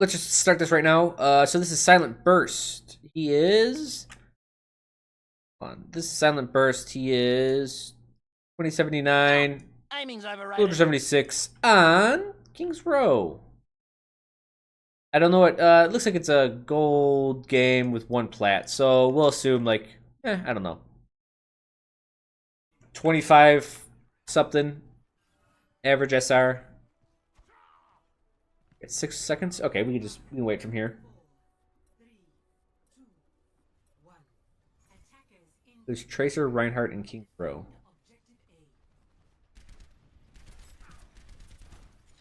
let's just start this right now. So this is SilentBurst. He is this is SilentBurst. He is 2079, Aiming's overrated. 276 on King's Row. I don't know what. It looks like it's a gold game with one plat, so we'll assume like, I don't know, 25 something average SR. It's 6 seconds. Okay, we can wait from here. There's Tracer, Reinhardt, and King Chro.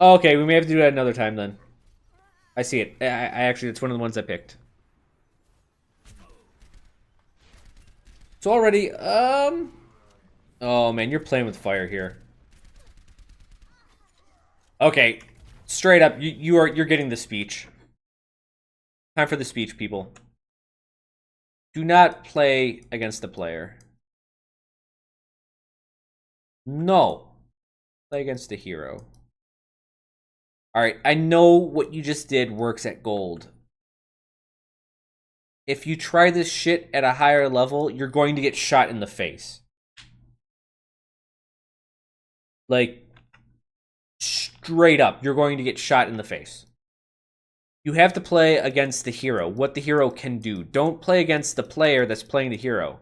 Oh, okay, we may have to do that another time then. I see it. I actually, it's one of the ones I picked. So already, oh man, you're playing with fire here. Okay, straight up, you're getting the speech. Time for the speech, people. Do not play against the player. No. Play against the hero. Alright, I know what you just did works at gold. If you try this shit at a higher level, you're going to get shot in the face. Like, straight up, you're going to get shot in the face. You have to play against the hero, what the hero can do. Don't play against the player that's playing the hero.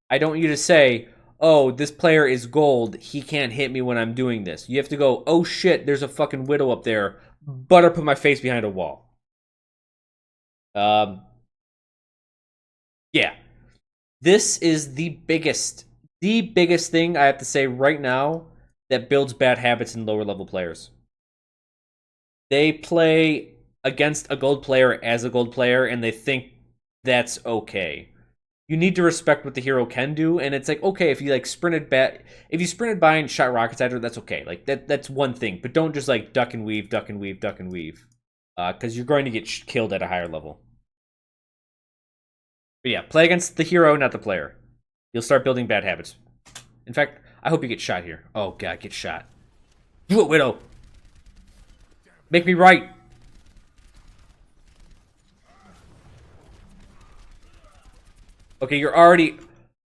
I don't want you to say, oh, this player is gold, he can't hit me when I'm doing this. You have to go, oh shit, there's a fucking widow up there. Better put my face behind a wall. Yeah. This is the biggest thing I have to say right now that builds bad habits in lower level players. They play against a gold player as a gold player, and they think that's okay. You need to respect what the hero can do, and it's like, okay, if you like sprinted by and shot rockets at her, that's okay. Like that's one thing, but don't just like duck and weave, because you're going to get killed at a higher level. But yeah, play against the hero, not the player. You'll start building bad habits. In fact, I hope you get shot here. Oh god, get shot. Do it, Widow. Make me right. Okay, you're already...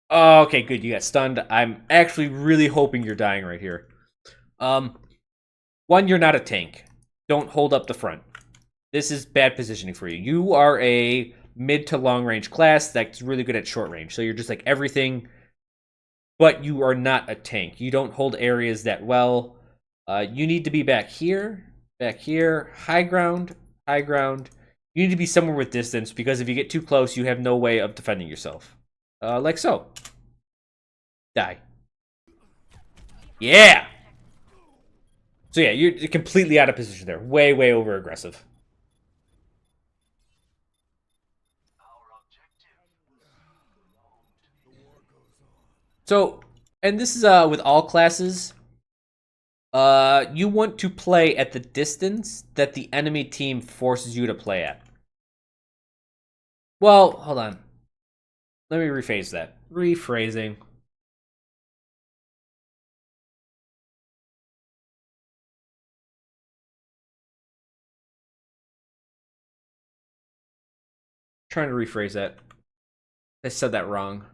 Oh, okay, good. You got stunned. I'm actually really hoping you're dying right here. One, you're not a tank. Don't hold up the front. This is bad positioning for you. You are a mid to long range class that's really good at short range. So you're just like everything, but you are not a tank. You don't hold areas that well. You need to be back here, high ground. You need to be somewhere with distance, because if you get too close, you have no way of defending yourself. Like so. Die. Yeah! So yeah, you're completely out of position there. Way, way over aggressive. So, and this is with all classes. You want to play at the distance that the enemy team forces you to play at. Well, hold on. Let me rephrase that. Rephrasing. Trying to rephrase that. I said that wrong.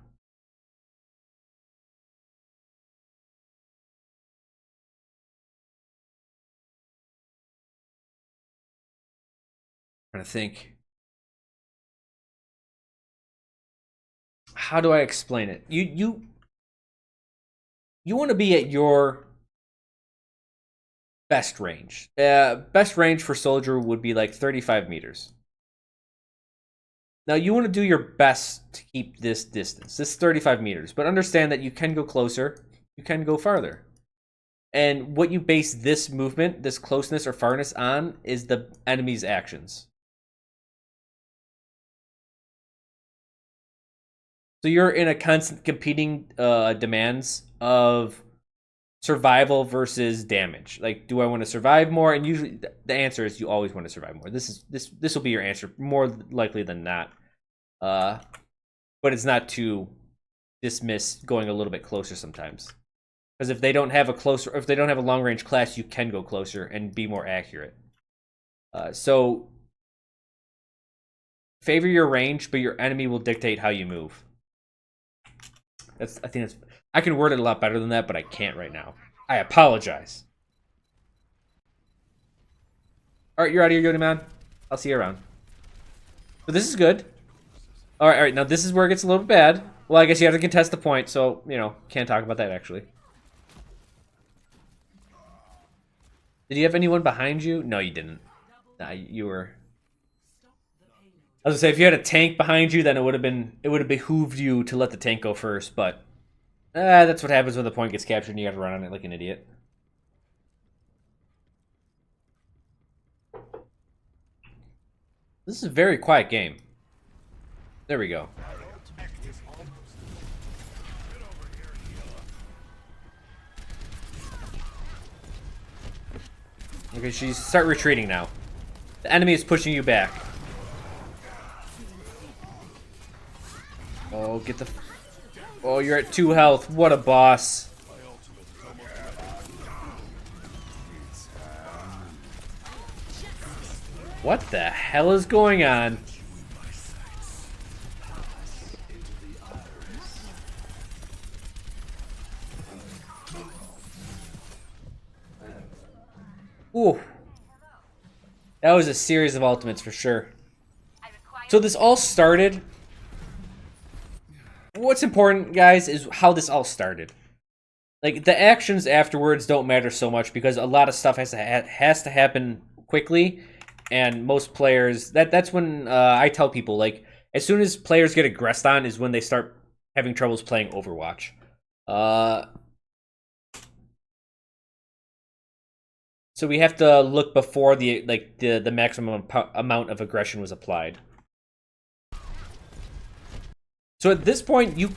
I'm trying to think. How do I explain it? You want to be at your best range. Best range for soldier would be like 35 meters. Now you want to do your best to keep this distance, this 35 meters, but understand that you can go closer, you can go farther. And what you base this movement, this closeness or farness on, is the enemy's actions. So you're in a constant competing demands of survival versus damage. Like, do I want to survive more? And usually the answer is you always want to survive more. This will be your answer more likely than not. But it's not to dismiss going a little bit closer sometimes. Because if they don't have a long range class, you can go closer and be more accurate. So favor your range, but your enemy will dictate how you move. I think that's. I can word it a lot better than that, but I can't right now. I apologize. All right, you're out of here, Yoda man. I'll see you around. But this is good. All right. Now this is where it gets a little bad. Well, I guess you have to contest the point, so can't talk about that actually. Did you have anyone behind you? No, you didn't. Nah, you were. I was gonna say, if you had a tank behind you, then it would have behooved you to let the tank go first. But that's what happens when the point gets captured and you got to run on it like an idiot. This is a very quiet game. There we go. Okay, start retreating now. The enemy is pushing you back. Oh, get the... Oh, you're at 2 health. What a boss. What the hell is going on? Ooh. That was a series of ultimates for sure. So this all started... What's important, guys, is how this all started. Like, the actions afterwards don't matter so much because a lot of stuff has to happen quickly, and most players... That's when I tell people, like, as soon as players get aggressed on is when they start having troubles playing Overwatch. So we have to look before the maximum amount of aggression was applied. So at this point, you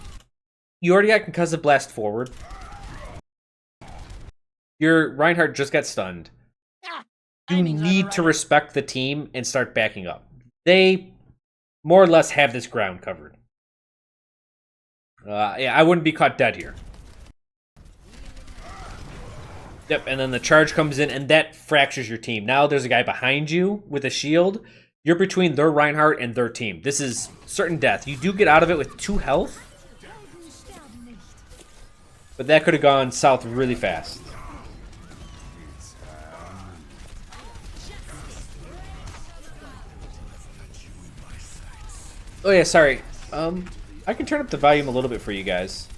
already got concussive blast forward. Your Reinhardt just got stunned. You need to respect the team and start backing up. They more or less have this ground covered. Yeah, I wouldn't be caught dead here. Yep, and then the charge comes in, and that fractures your team. Now there's a guy behind you with a shield. You're between their Reinhardt and their team. This is certain death. You do get out of it with 2 health. But that could have gone south really fast. Oh yeah, sorry. I can turn up the volume a little bit for you guys.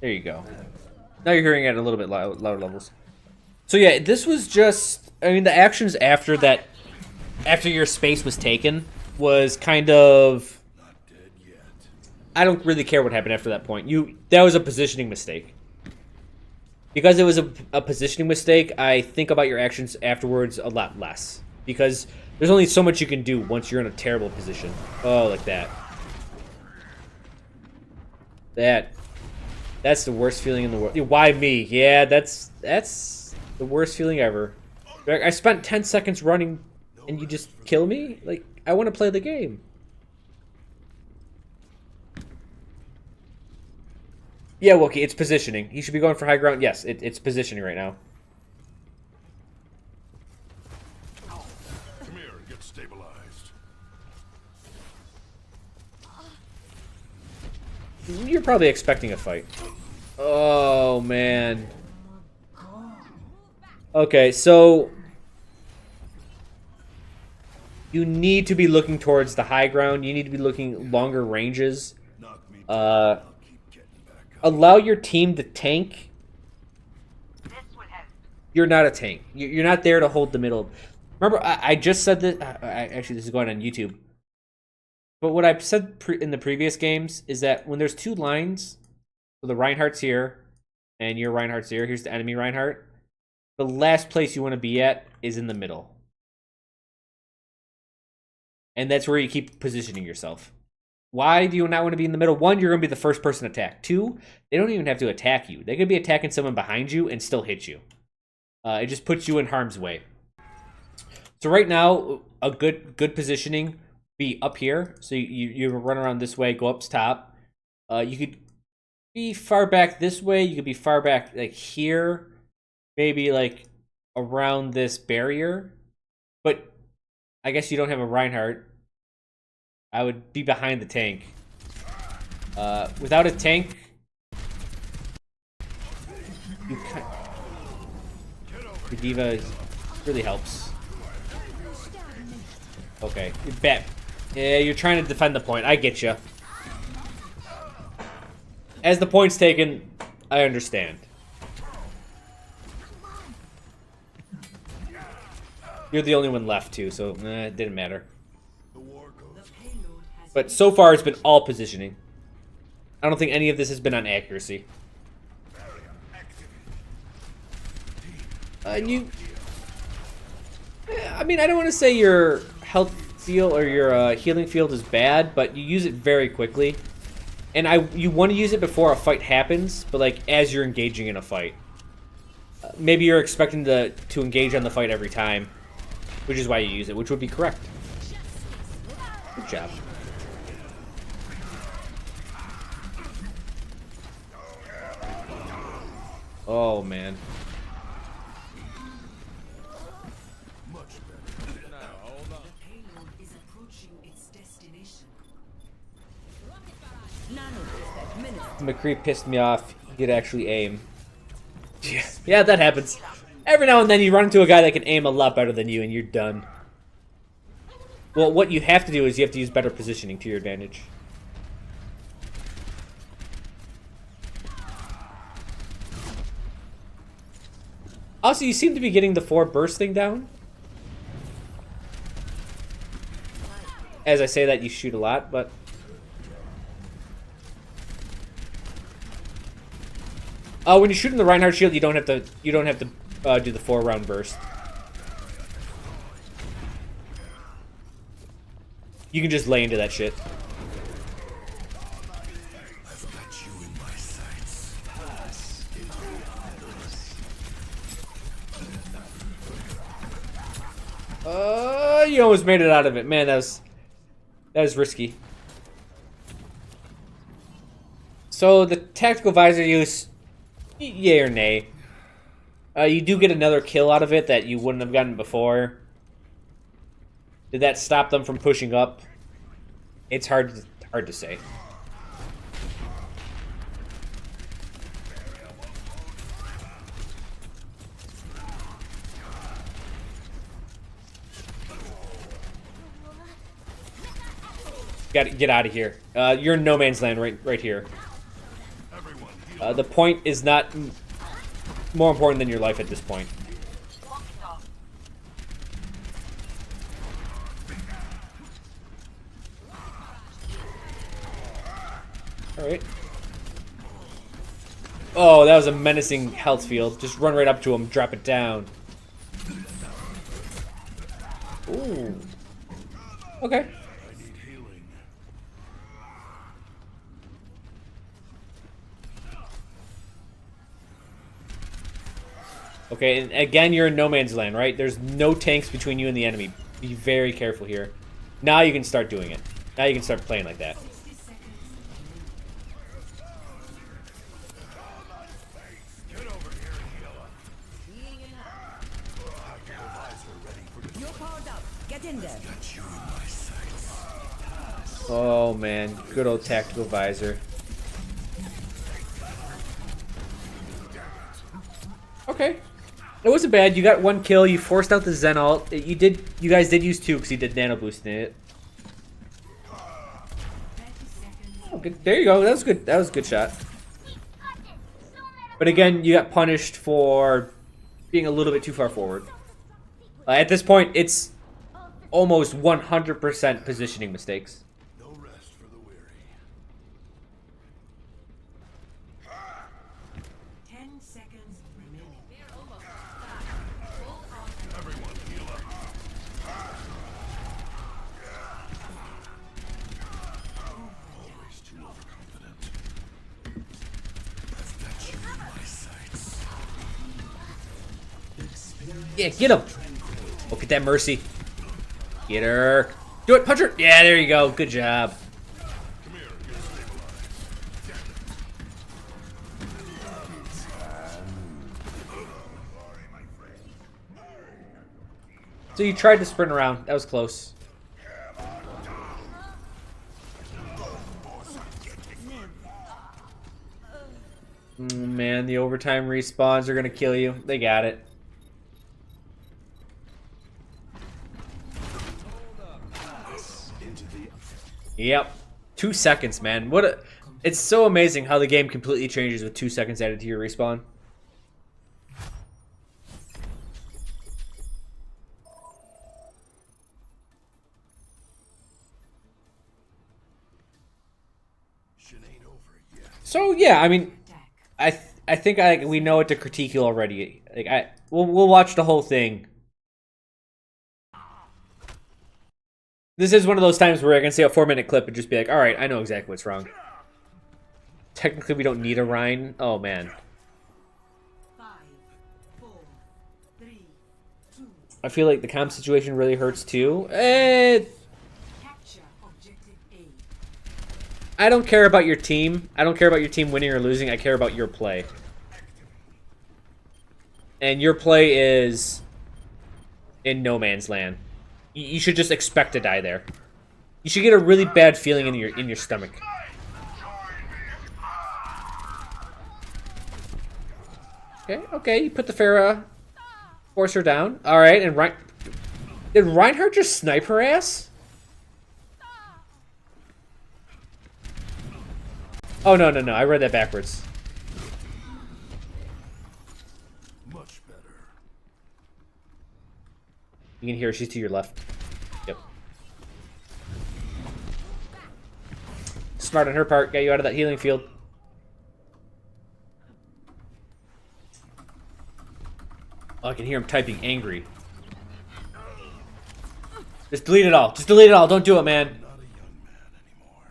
There you go. Now you're hearing it at a little bit louder levels. So yeah, this was just... I mean, the actions after that... After your space was taken was kind of... I don't really care what happened after that point. That was a positioning mistake. Because it was a positioning mistake, I think about your actions afterwards a lot less. Because there's only so much you can do once you're in a terrible position. Oh, like that. That's the worst feeling in the world. Why me? Yeah, that's the worst feeling ever. I spent 10 seconds running and you just kill me? Like, I want to play the game. Yeah, Wookie, it's positioning. He should be going for high ground. Yes, it's positioning right now. Come here and get stabilized. You're probably expecting a fight. Oh, man. Okay, so... You need to be looking towards the high ground. You need to be looking longer ranges. Allow your team to tank. You're not a tank. You're not there to hold the middle. Remember, I just said that... Actually, this is going on YouTube. But what I've said in the previous games is that when there's 2 lines, so the Reinhardt's here, and your Reinhardt's here, here's the enemy Reinhardt, the last place you want to be at is in the middle. And that's where you keep positioning yourself. Why do you not want to be in the middle? 1, you're going to be the first person attacked. 2, they don't even have to attack you. They could be attacking someone behind you and still hit you. It just puts you in harm's way. So right now, a good positioning be up here. So you run around this way, go up to top. You could be far back this way. You could be far back like here. Maybe like around this barrier. But I guess you don't have a Reinhardt. I would be behind the tank. Without a tank, the D.Va really helps. Okay, you bet. Yeah, you're trying to defend the point. I get you. As the point's taken, I understand. You're the only one left too, so it didn't matter. But so far, it's been all positioning. I don't think any of this has been on accuracy. And I mean, I don't want to say your health field or your healing field is bad, but you use it very quickly. And you want to use it before a fight happens, but like as you're engaging in a fight. Maybe you're expecting to engage on the fight every time, which is why you use it, which would be correct. Good job. Oh, man. McCree pissed me off. He could actually aim. Yeah, that happens. Every now and then you run into a guy that can aim a lot better than you and you're done. Well, what you have to do is you have to use better positioning to your advantage. Also, you seem to be getting the 4 burst thing down. As I say that, you shoot a lot, but... when you're shooting the Reinhardt shield, you don't have to do the 4-round burst. You can just lay into that shit. I've got you in my sights. You almost made it out of it. Man, that was risky. So the tactical visor use, yay or nay. You do get another kill out of it that you wouldn't have gotten before. Did that stop them from pushing up? It's hard to say. Gotta get out of here. You're in no man's land right here. The point is not more important than your life at this point. Alright. Oh, that was a menacing health field. Just run right up to him, drop it down. Ooh. Okay. Okay, and again, you're in no man's land, right? There's no tanks between you and the enemy. Be very careful here. Now you can start doing it. Now you can start playing like that. Oh man, good old tactical visor. Okay. It wasn't bad. You got 1 kill. You forced out the Zen ult. You guys did use 2 because he did nano boost in it. Oh, good. There you go. That was good. That was a good shot. But again, you got punished for being a little bit too far forward. At this point, it's almost 100% positioning mistakes. No rest for the weary. 10 seconds remaining. Everyone heal up. Always too overconfident. I've got you in my sights. Yeah, get him. Oh, get that Mercy. Get her. Do it, punch her. Yeah, there you go. Good job. Come here, get stabilized. So you tried to sprint around. That was close. Man, the overtime respawns are gonna kill you. They got it. Yep. 2 seconds, man. What a... It's so amazing how the game completely changes with 2 seconds added to your respawn. So yeah, I mean, I think we know what to critique you already. Like we'll watch the whole thing. This is one of those times where I can see a 4-minute clip and just be like, all right, I know exactly what's wrong. Technically, we don't need a Rhine. Oh man. 5, 4, 3, 2. I feel like the comp situation really hurts too. Capture objective A. I don't care about your team. I don't care about your team winning or losing. I care about your play. And your play is in no man's land. You should just expect to die there. You should get a really bad feeling in your stomach. Okay, you put the Pharah Forcer down. All right, and did Reinhardt just snipe her ass? Oh no, I read that backwards. Much better. You can hear her, she's to your left. Yep. Smart on her part, got you out of that healing field. Oh, I can hear him typing angry. Just delete it all. Just delete it all. Don't do it, man. Not a young man anymore.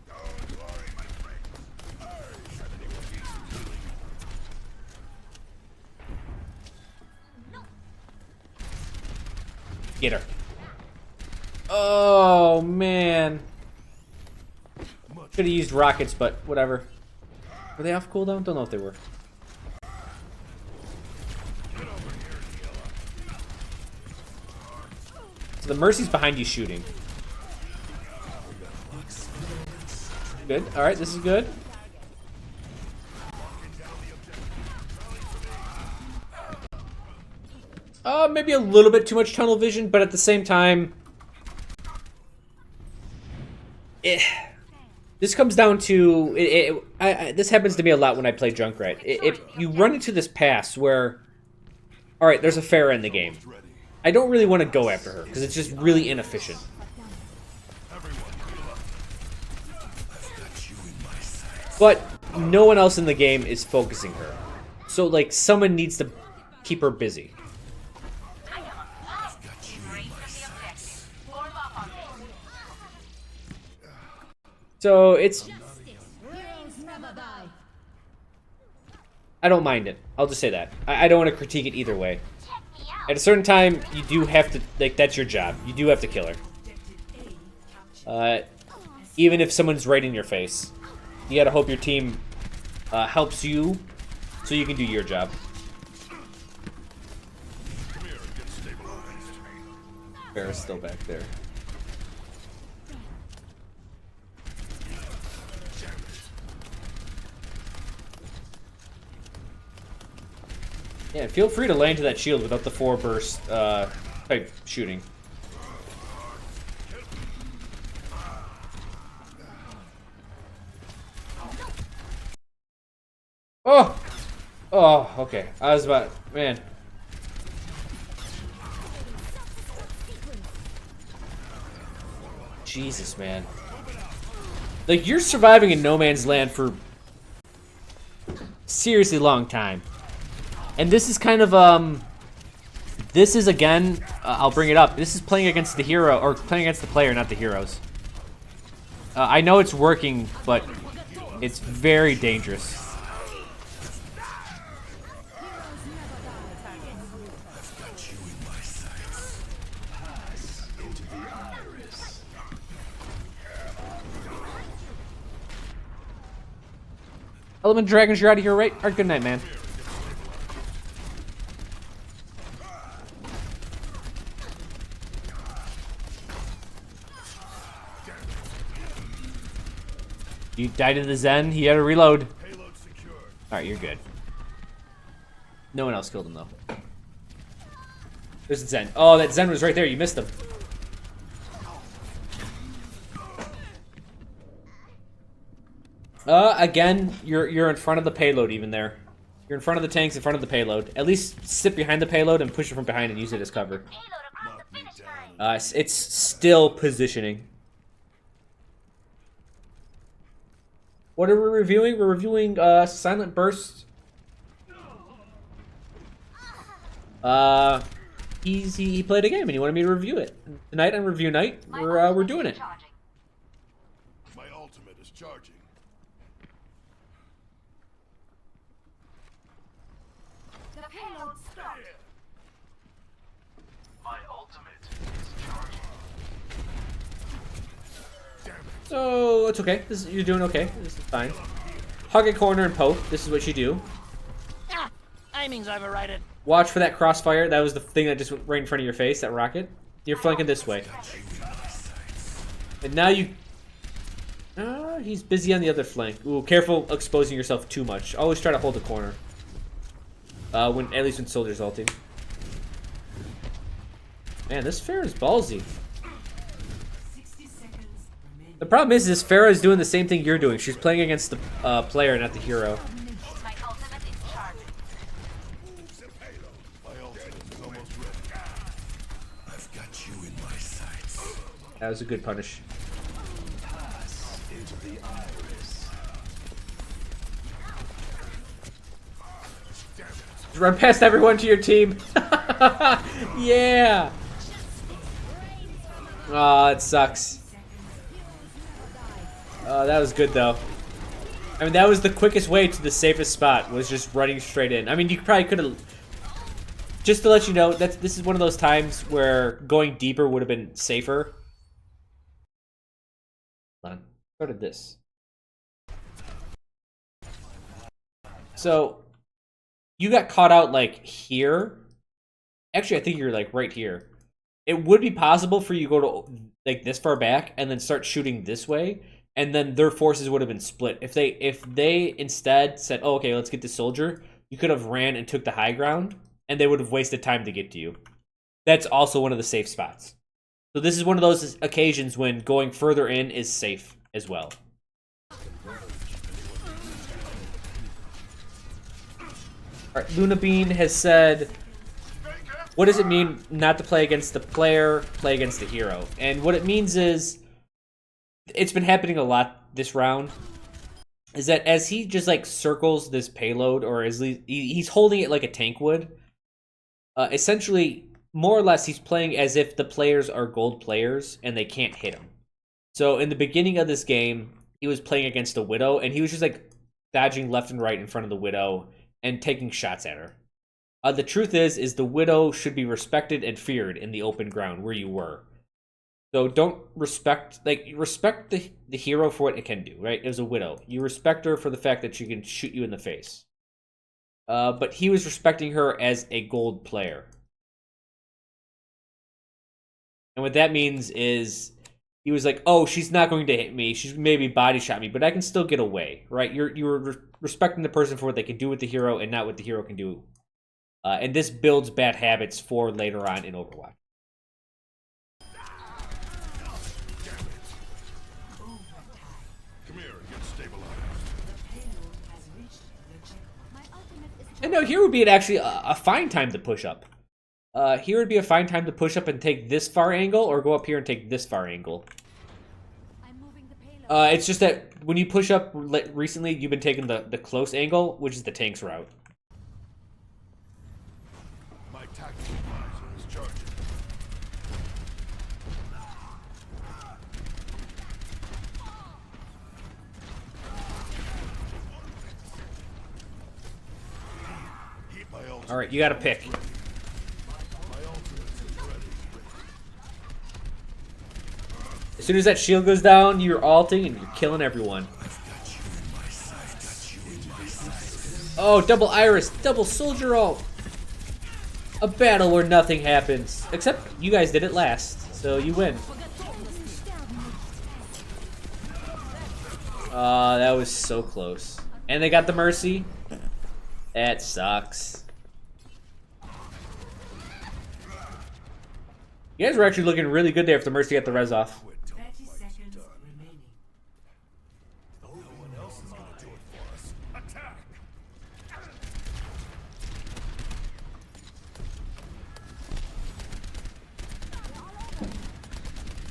Don't worry, my friend. Get her. Oh, man. Should have used rockets, but whatever. Were they off cooldown? Don't know if they were. So the Mercy's behind you shooting. Good. Alright, this is good. Maybe a little bit too much tunnel vision, but at the same time... This comes down to... this happens to me a lot when I play Junkrat. If you run into this pass where... Alright, there's a Pharah in the game. I don't really want to go after her, because it's just really inefficient. But no one else in the game is focusing her. So, like, someone needs to keep her busy. So, it's... I don't mind it. I'll just say that. I don't want to critique it either way. At a certain time, you do have to... Like, that's your job. You do have to kill her. Even if someone's right in your face. You gotta hope your team helps you so you can do your job. Come here and get stabilized. Pharah's still back there. Yeah, feel free to land to that shield without the 4-burst type shooting. Oh! Oh, okay. I was about... Man. Jesus, man. Like, you're surviving in no man's land for... seriously long time. And this is kind of, this is, again, I'll bring it up. This is playing against the hero, or playing against the player, not the heroes. I know it's working, but it's very dangerous. Element Dragons, you're out of here, right? Alright, good night, man. You died to the Zen, he had to reload. Payload secured. Alright, you're good. No one else killed him, though. There's the Zen. Oh, that Zen was right there. You missed him. Again, you're in front of the payload even there. You're in front of the tanks, in front of the payload. At least sit behind the payload and push it from behind and use it as cover. It's still positioning. What are we reviewing? We're reviewing SilentBurst. He played a game and he wanted me to review it. Tonight on review night, we're doing it. My ultimate is charging. The payload stopped. My ultimate is charging. Damn it. So it's okay. You're doing okay. This is fine. Hug a corner and poke. This is what you do. Ah, aiming's overrated. Watch for that crossfire. That was the thing that just went right in front of your face. That rocket. You're flanking this way. And now you. He's busy on the other flank. Ooh, careful exposing yourself too much. Always try to hold the corner. At least when soldiers ulting. Man, this Pharah is ballsy. 60 seconds remaining. The problem is Pharah is doing the same thing you're doing. She's playing against the player, not the hero. My ultimate is charging. My ultimate is almost ready. I've got you in my sights. That was a good punish. Into the iris. Damn it. Just run past everyone to your team. Yeah. Aw, it sucks. That was good though. I mean, that was the quickest way to the safest spot, was just running straight in. I mean, you probably could have... Just to let you know, this is one of those times where going deeper would have been safer. Hold on. Started this. So, you got caught out, like, here. Actually, I think you're, like, right here. It would be possible for you to go to, like, this far back and then start shooting this way. And then their forces would have been split. If they instead said, oh, okay, let's get this soldier, you could have ran and took the high ground, and they would have wasted time to get to you. That's also one of the safe spots. So this is one of those occasions when going further in is safe as well. Alright, Luna Bean has said, what does it mean not to play against the player, play against the hero? And what it means is, it's been happening a lot this round, is that as he just like circles this payload, or as he's holding it like a tank would, essentially, more or less, he's playing as if the players are gold players and they can't hit him. So in the beginning of this game, he was playing against a Widow, and he was just like dodging left and right in front of the Widow and taking shots at her. The truth is the Widow should be respected and feared in the open ground where you were. So don't respect the hero for what it can do, right? It was a Widow. You respect her for the fact that she can shoot you in the face. But he was respecting her as a gold player. And what that means is he was like, oh, she's not going to hit me. She's maybe body shot me, but I can still get away, right? You're respecting the person for what they can do with the hero and not what the hero can do. And this builds bad habits for later on in Overwatch. Come here and get stabilized. Payload has reached the checkpoint. My ultimate is And no, here would be actually a fine time to push up. Here would be a fine time to push up and take this far angle, or go up here and take this far angle. I'm moving the payload. It's just that when you push up recently, you've been taking the close angle, which is the tank's route. My tactical visor is charging. My ultimate. All right, you got to pick. My ultimate is ready. As soon as that shield goes down, you're ulting and you're killing everyone. I've got you in my sights. Oh, double Iris, double Soldier ult. A battle where nothing happens. Except you guys did it last, so you win. That was so close. And they got the Mercy. That sucks. You guys were actually looking really good there if the Mercy got the res off. 30 seconds remaining. No one else is gonna do it for us. Attack!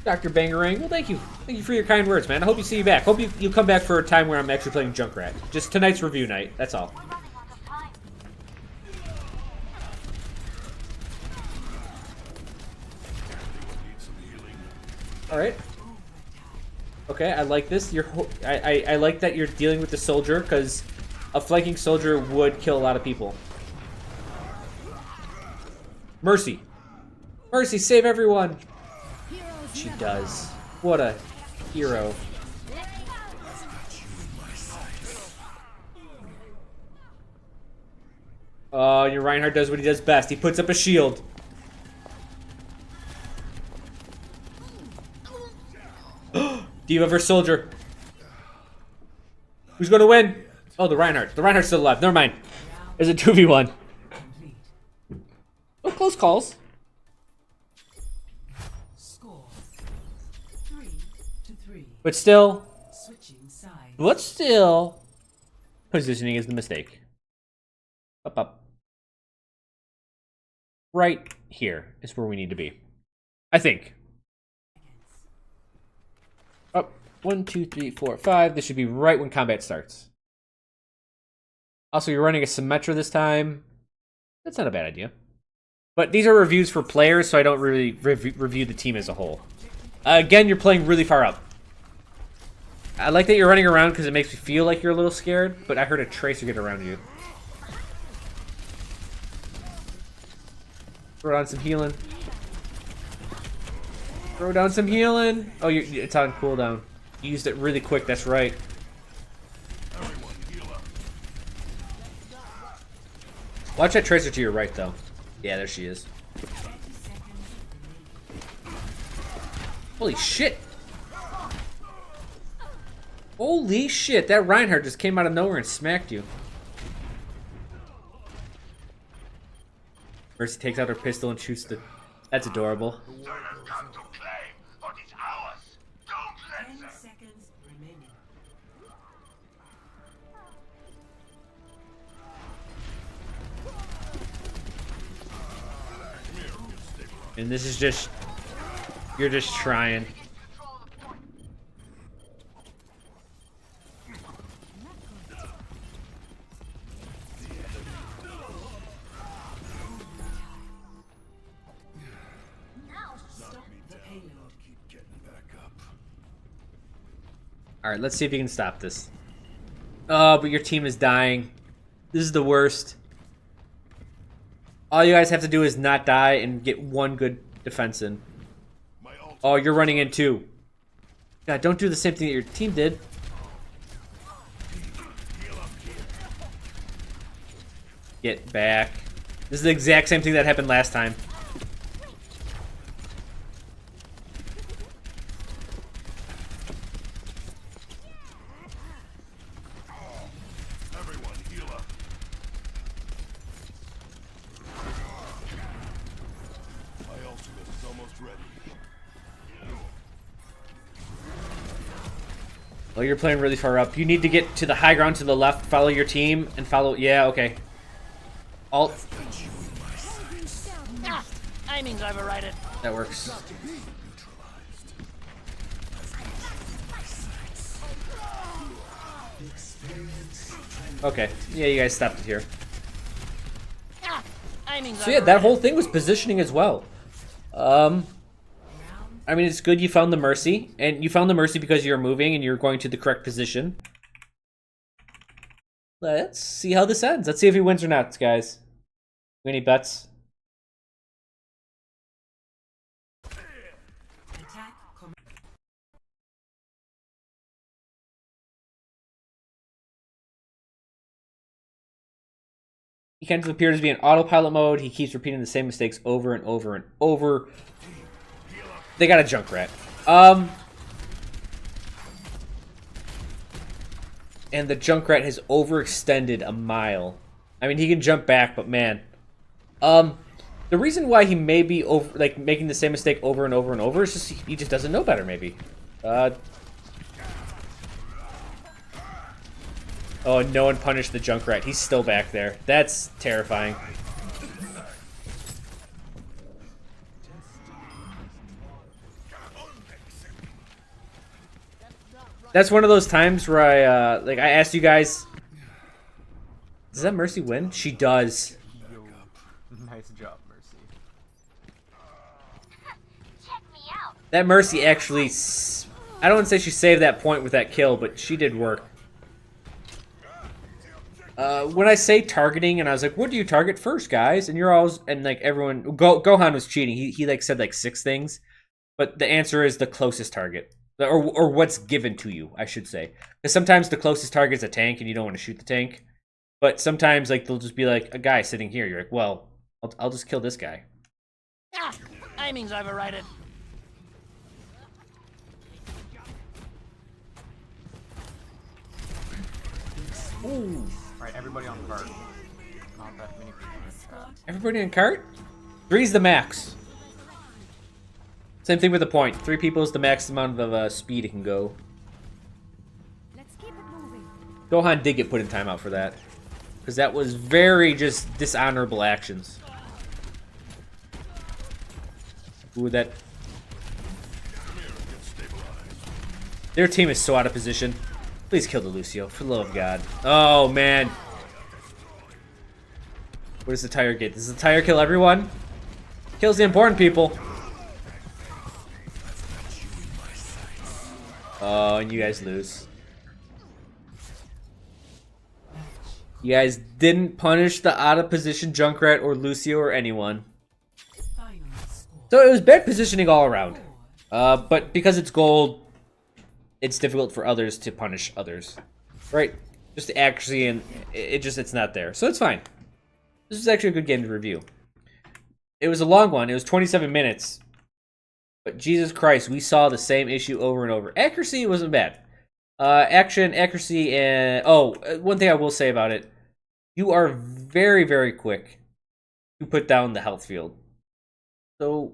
Dr. Bangarang, well, thank you. Thank you for your kind words, man. I hope you see you back. Hope you come back for a time where I'm actually playing Junkrat. Just tonight's review night, that's all. We're running out of time. Need some healing. Alright. Okay, I like this. I like that you're dealing with the soldier, because a flanking soldier would kill a lot of people. Mercy. Mercy, save everyone. She does. What a hero. Oh, your Reinhardt does what he does best. He puts up a shield. D.Va vs Soldier. Who's gonna win? Oh, the Reinhardt. The Reinhardt's still alive. Never mind. It's a 2v1. Complete. Oh, close calls. Score 3-3. But still, Switching sides. positioning is the mistake. Up. Right here is where we need to be. I think. Up. 1, 2, 3, 4, 5. This should be right when combat starts. Also, you're running a Symmetra this time. That's not a bad idea. But these are reviews for players, so I don't really review the team as a whole. Again, you're playing really far up. I like that you're running around because it makes me feel like you're a little scared, but I heard a Tracer get around you. Throw down some healing. Throw down some healing. Oh, it's on cooldown. You used it really quick, that's right. Everyone heal up. Watch that Tracer to your right, though. Yeah, there she is. 30 seconds remaining. Holy shit! Holy shit, that Reinhardt just came out of nowhere and smacked you. Mercy takes out her pistol and shoots the... That's adorable. Silent come to claim what is ours. Don't 10 let them. seconds remaining. And this is just... You're just trying. Control the point. Stop the payload. Keep getting back up. Alright, let's see if you can stop this. Oh, but your team is dying. This is the worst. All you guys have to do is not die and get one good defense in. My ult. Oh, you're running in too. God, don't do the same thing that your team did. Get back. This is the exact same thing that happened last time. Everyone heal up. My ultimate is almost ready. Well, you're playing really far up. You need to get to the high ground to the left, follow your team, and follow... Yeah, okay. Alt. Got you in my sights. Ah, timing's overrated. That works. Neutralized. Okay. Yeah, you guys stopped it here. Ah, timing's So yeah, that whole thing was positioning as well. I mean, it's good you found the Mercy, and you found the Mercy because you're moving and you're going to the correct position. Let's see how this ends. Let's see if he wins or not, guys. Any bets? He kind of appears to be in autopilot mode. He keeps repeating the same mistakes over and over and over. They got a Junkrat. And the Junkrat has overextended a mile. I mean, he can jump back, but man. The reason why he may be making the same mistake over and over and over is just he just doesn't know better, maybe. Oh, no one punished the Junkrat. He's still back there. That's terrifying. That's one of those times where I asked you guys, does that Mercy win? She does. Yo, nice job, Mercy. Check me out. That Mercy actually, I don't want to say she saved that point with that kill, but she did work. When I say targeting, and I was like, what do you target first, guys? And you're always, and like everyone, Gohan was cheating. He like said like 6 things, but the answer is the closest target. Or what's given to you, I should say. Because sometimes the closest target is a tank and you don't want to shoot the tank. But sometimes like they'll just be like, a guy sitting here. You're like, well, I'll just kill this guy. Ah, aiming's overrated. Alright, everybody on cart. Not that many people on cart. Everybody in cart? 3's the max. Same thing with the point. 3 people is the max amount of speed it can go. Let's keep it moving. Gohan did get put in timeout for that. Because that was very just dishonorable actions. Ooh, that... Their team is so out of position. Please kill the Lucio, for the love of God. Oh, man. What does the tire get? Does the tire kill everyone? Kills the important people. Oh, and you guys lose. You guys didn't punish the out-of-position Junkrat or Lucio or anyone. Final score. So it was bad positioning all around. But because it's gold, it's difficult for others to punish others. Right? Just the accuracy and it's not there. So it's fine. This is actually a good game to review. It was a long one. It was 27 minutes. But Jesus Christ, we saw the same issue over and over. Accuracy wasn't bad. Action, accuracy, and... Oh, one thing I will say about it. You are very, very quick to put down the health field. So,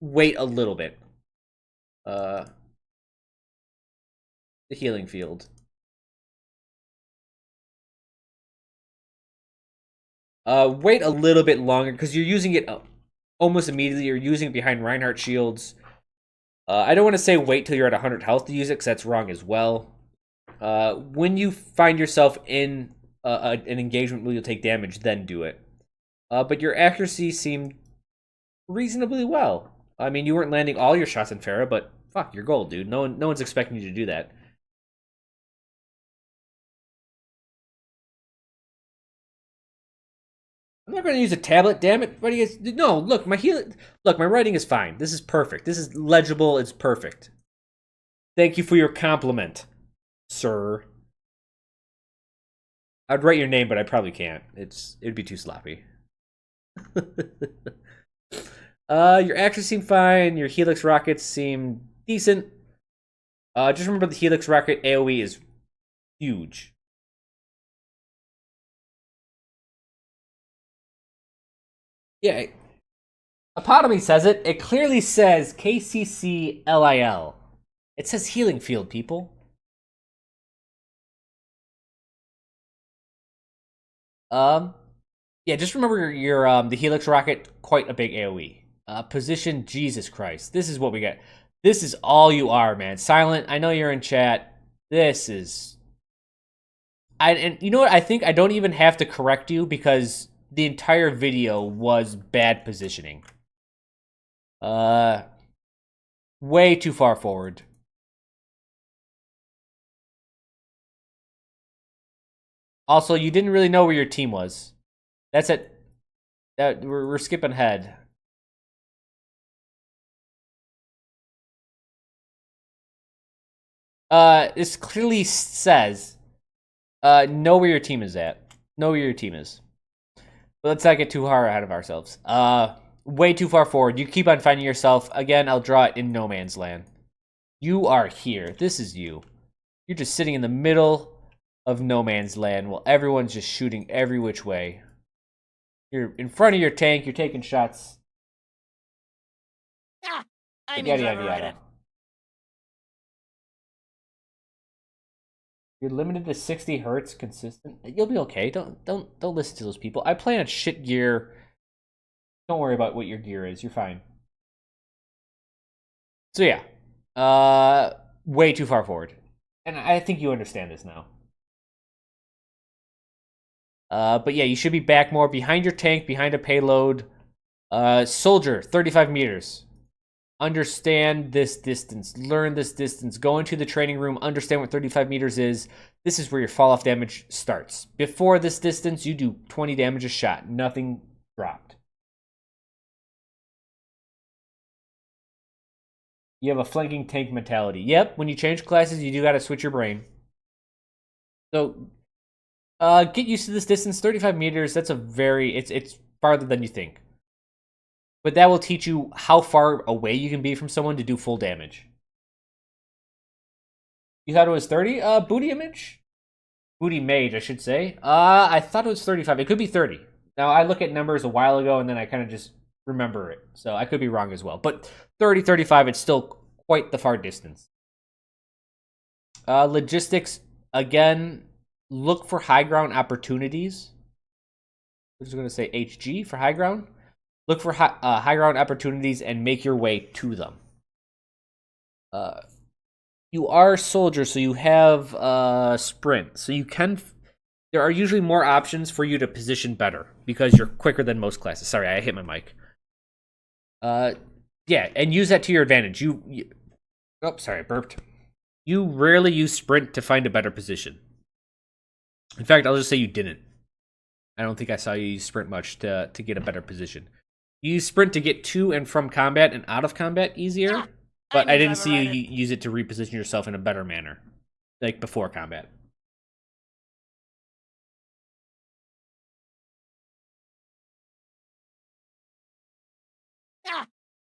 wait a little bit. The healing field. Wait a little bit longer, because you're using it almost immediately. You're using it behind Reinhardt shields. I don't want to say wait till you're at 100 health to use it, because that's wrong as well. When you find yourself in an engagement where you'll take damage, then do it. But your accuracy seemed reasonably well. I mean, you weren't landing all your shots in Pharah, but fuck, you're gold, dude. No one's expecting you to do that. I'm not going to use a tablet, damn it. What do you guys... No, look, my writing is fine. This is perfect. This is legible. It's perfect. Thank you for your compliment, sir. I'd write your name, but I probably can't. It'd be too sloppy. Your accuracy seemed fine. Your Helix rockets seem decent. Just remember the Helix rocket AoE is huge. Yeah, Apotomy says it. It clearly says KCCLIL. It says healing field, people. Yeah, just remember your the Helix rocket, quite a big AoE. Position, Jesus Christ. This is what we get. This is all you are, man. Silent, I know you're in chat. This is... And you know what? I think I don't even have to correct you, because the entire video was bad positioning. Way too far forward. Also, you didn't really know where your team was. That's it. We're skipping ahead. This clearly says, know where your team is at. Know where your team is. But let's not get too far ahead of ourselves. Way too far forward. You keep on finding yourself. Again, I'll draw it in no man's land. You are here. This is you. You're just sitting in the middle of no man's land while everyone's just shooting every which way. You're in front of your tank. You're taking shots. Timing's overrated. You're limited to 60 hertz consistent. You'll be okay. Don't listen to those people. I play on shit gear. Don't worry about what your gear is. You're fine. So yeah. Way too far forward. And I think you understand this now. But yeah, you should be back more behind your tank, behind a payload. Soldier, 35 meters. Understand this distance. Learn this distance. Go into the training room. Understand what 35 meters is. This is where your fall-off damage starts. Before this distance, you do 20 damage a shot. Nothing dropped. You have a flanking tank mentality. Yep, when you change classes, you do got to switch your brain. So, get used to this distance. 35 meters, that's a very... It's farther than you think. But that will teach you how far away you can be from someone to do full damage. You thought it was 30? Booty image? Booty mage, I should say. I thought it was 35. It could be 30. Now, I look at numbers a while ago, and then I kind of just remember it. So I could be wrong as well. But 30, 35, it's still quite the far distance. Logistics, again, look for high ground opportunities. I'm just going to say HG for high ground. Look for high ground opportunities and make your way to them. You are a soldier, so you have sprint. So you can... There are usually more options for you to position better because you're quicker than most classes. Sorry, I hit my mic. Yeah, and use that to your advantage. Oh, sorry, I burped. You rarely use sprint to find a better position. In fact, I'll just say you didn't. I don't think I saw you use sprint much to get a better position. You use sprint to get to and from combat and out of combat easier, but I didn't see you use it to reposition yourself in a better manner, like before combat.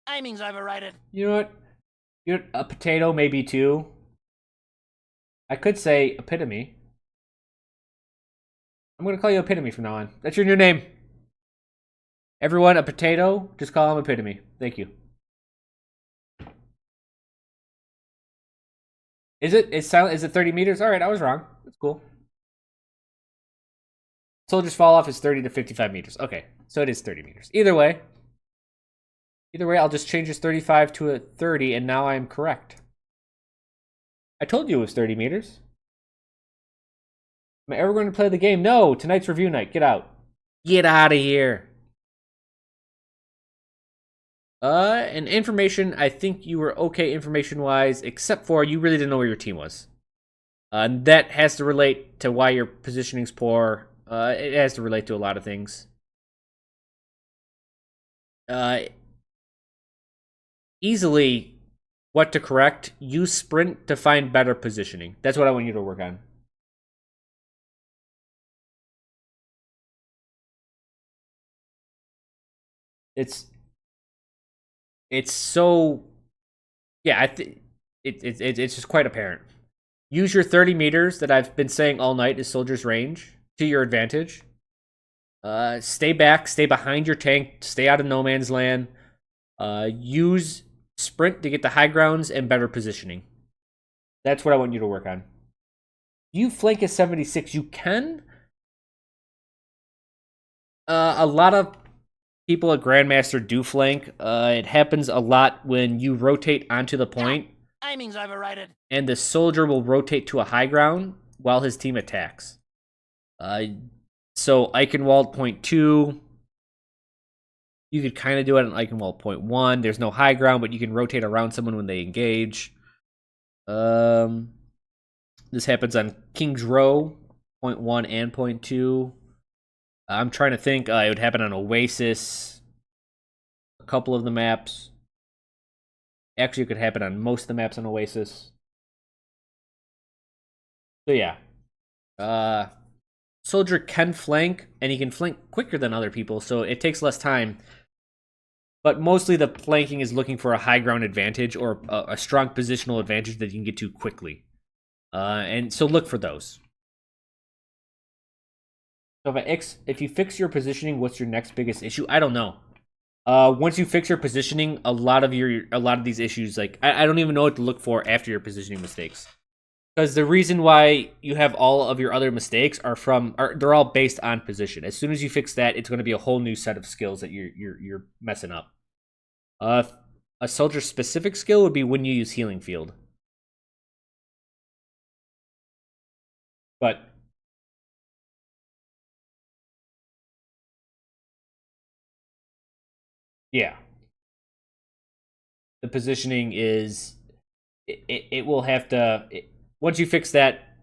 Timing's overrated. You know what? You're a potato, maybe too. I could say epitome. I'm going to call you Epitome from now on. That's your new name. Everyone, a potato, just call him Epitome. Thank you. Is it? Is it 30 meters? All right, I was wrong. That's cool. Soldiers fall off is 30 to 55 meters. Okay, so it is 30 meters. Either way, I'll just change this 35 to a 30, and now I am correct. I told you it was 30 meters. Am I ever going to play the game? No, tonight's review night. Get out. Get out of here. And information, I think you were okay information-wise, except for you really didn't know where your team was. And that has to relate to why your positioning's poor. It has to relate to a lot of things. Easily, what to correct, use sprint to find better positioning. That's what I want you to work on. It's so, yeah, it's just quite apparent. Use your 30 meters that I've been saying all night is soldier's range to your advantage. Stay back, stay behind your tank, stay out of no man's land. Use sprint to get the high grounds and better positioning. That's what I want you to work on. You flank a 76, you can. A lot of people at Grandmaster do flank. It happens a lot when you rotate onto the point. Timing's overrated. And the soldier will rotate to a high ground while his team attacks. So Eichenwald point 2. You could kind of do it on Eichenwald point 1. There's no high ground, but you can rotate around someone when they engage. This happens on King's Row, point 1 and point 2. I'm trying to think. It would happen on Oasis. A couple of the maps. Actually, it could happen on most of the maps on Oasis. So yeah. soldier can flank, and he can flank quicker than other people, so it takes less time. But mostly the flanking is looking for a high ground advantage or a strong positional advantage that you can get to quickly. And so look for those. So if you fix your positioning, what's your next biggest issue? I don't know. Once you fix your positioning, a lot of these issues, like I don't even know what to look for after your positioning mistakes. Because the reason why you have all of your other mistakes they're all based on position. As soon as you fix that, it's going to be a whole new set of skills that you're messing up. A soldier specific skill would be when you use healing field. But yeah, the positioning is it will have to. Once you fix that,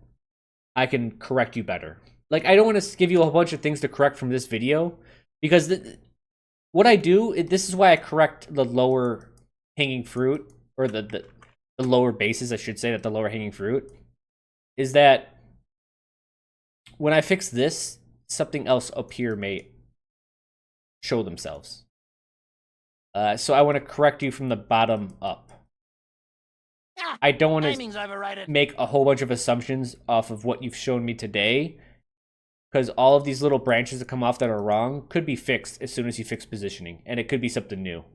I can correct you better. Like, I don't want to give you a whole bunch of things to correct from this video, because what I do, this is why I correct the lower hanging fruit, or the lower bases, I should say, that the lower hanging fruit, is that when I fix this, something else up here may show themselves. So I want to correct you from the bottom up. I don't want to make a whole bunch of assumptions off of what you've shown me today, because all of these little branches that come off that are wrong could be fixed as soon as you fix positioning, and it could be something new.